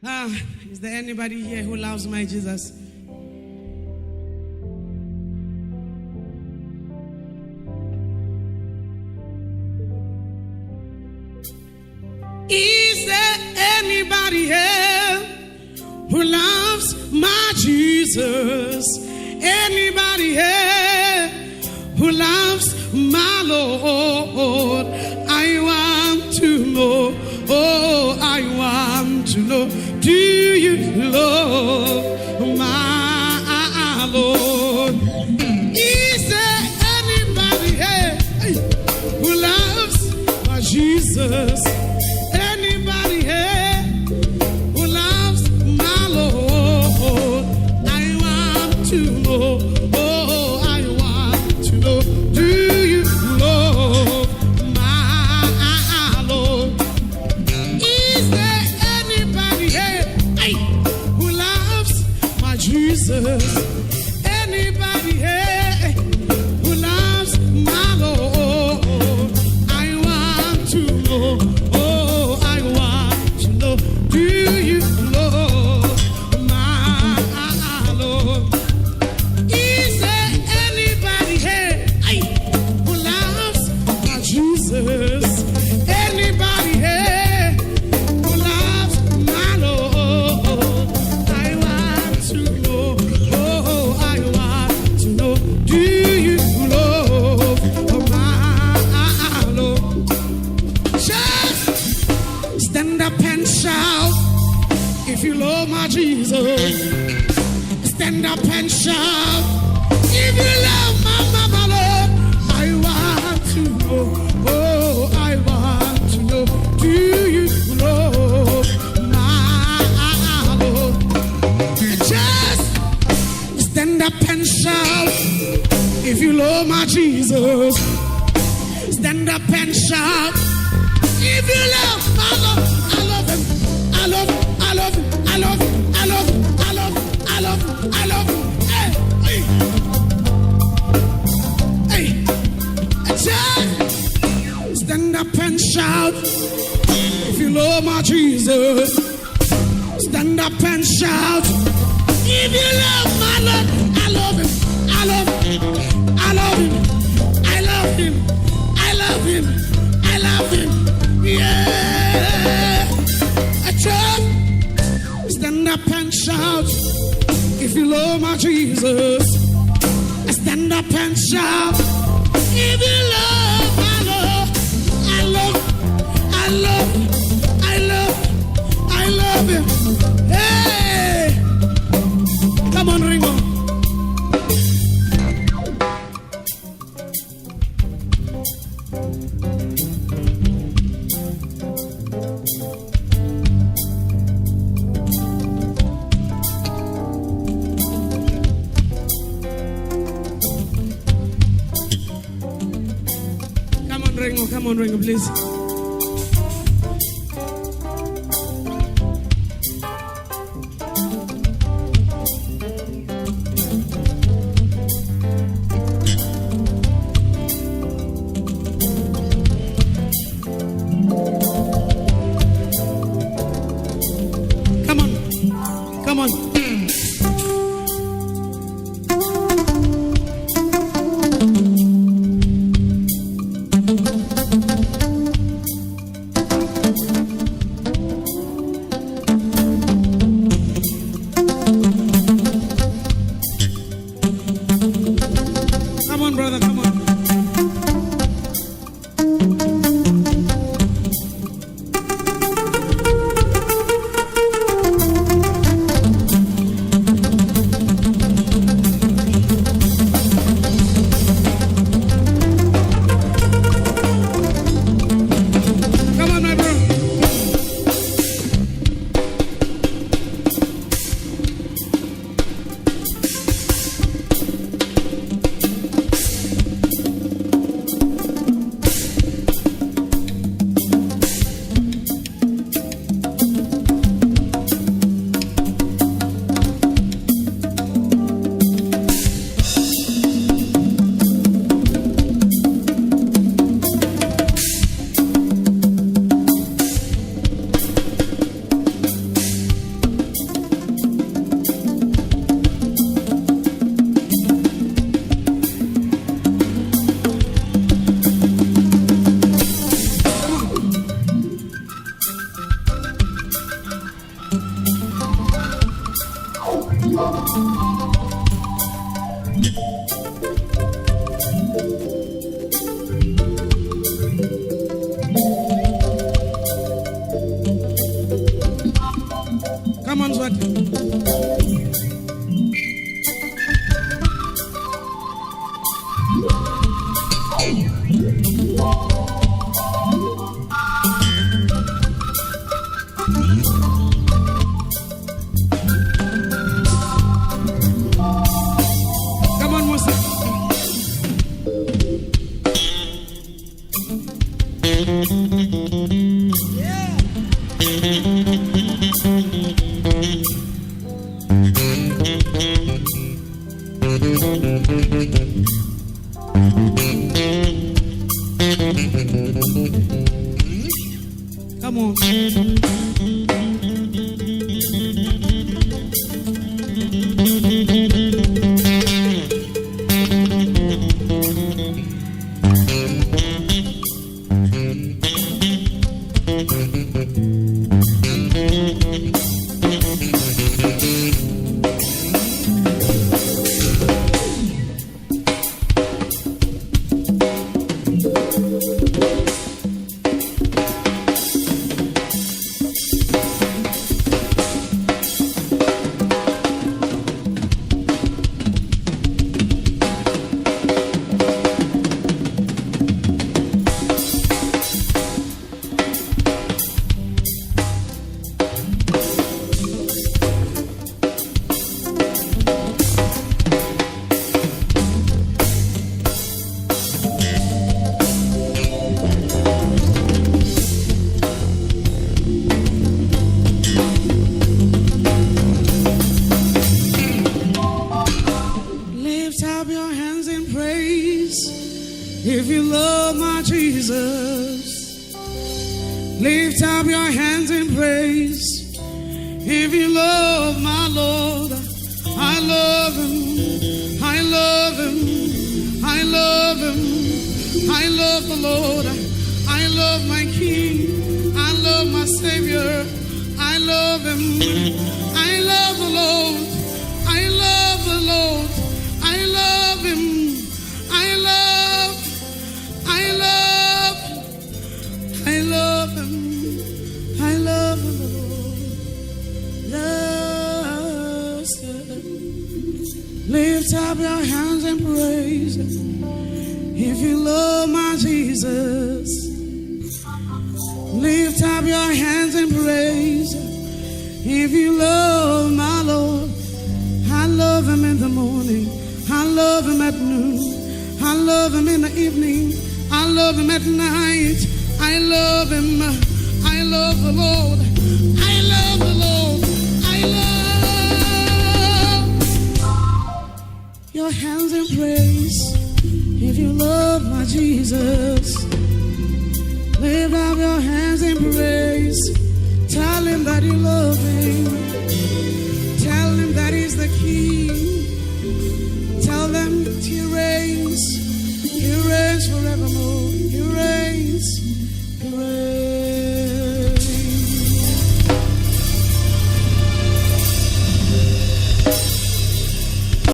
Is there anybody here who loves my Jesus? Is there anybody here who loves my Jesus? Anybody here who loves my Lord? I want to know, oh, I want to know, do you love my Lord? Is there anybody here who loves my Jesus? Anybody here who loves my Lord? I want to know, oh, I want to know, do you love my Lord? Is there anybody here who loves my Jesus? Anybody here who loves my Lord? I want to know, oh, I want to know, do you love my Lord? Is there anybody here who loves my Jesus? Anybody here who loves my Lord? I want to know, oh, I want to know, do you love my Lord? Just stand up and shout if you love my Jesus. Stand up and shout if you love my Lord. I want to know, oh, I want to know, do you love my Lord? Just stand up and shout if you love my Jesus. Stand up and shout if you love my Lord. I love him, I love him, I love him, I love him, I love him, I love him, I love him, I love him. Hey, hey, hey. Just stand up and shout if you love my Jesus. Stand up and shout if you love my Lord. I love him, I love him, I love him, I love him, I love him, I love him. Yeah. Just stand up and shout if you love my Jesus. Stand up and shout if you love my Lord. I love, I love, I love, I love him. Hey, come on, Ringo. Come on, Ringo, please. Come on, come on. Come on, Swati. Come on, Musa. Come on. If you love my Jesus, lift up your hands in praise. If you love my Lord, I love him, I love him, I love him, I love the Lord, I love my King, I love my Savior, I love him, I love the Lord, I love the Lord, I love him. I love him. I love the Lord. Yes. Lift up your hands and praise. If you love my Jesus, lift up your hands and praise. If you love my Lord, I love him in the morning. I love him at noon. I love him in the evening. I love him at night. I love him. I love the Lord. I love the Lord. I love your hands in praise. If you love my Jesus, lift up your hands in praise. Tell him that you love him. Tell him that he's the King. Tell them he reigns forevermore. He reigns.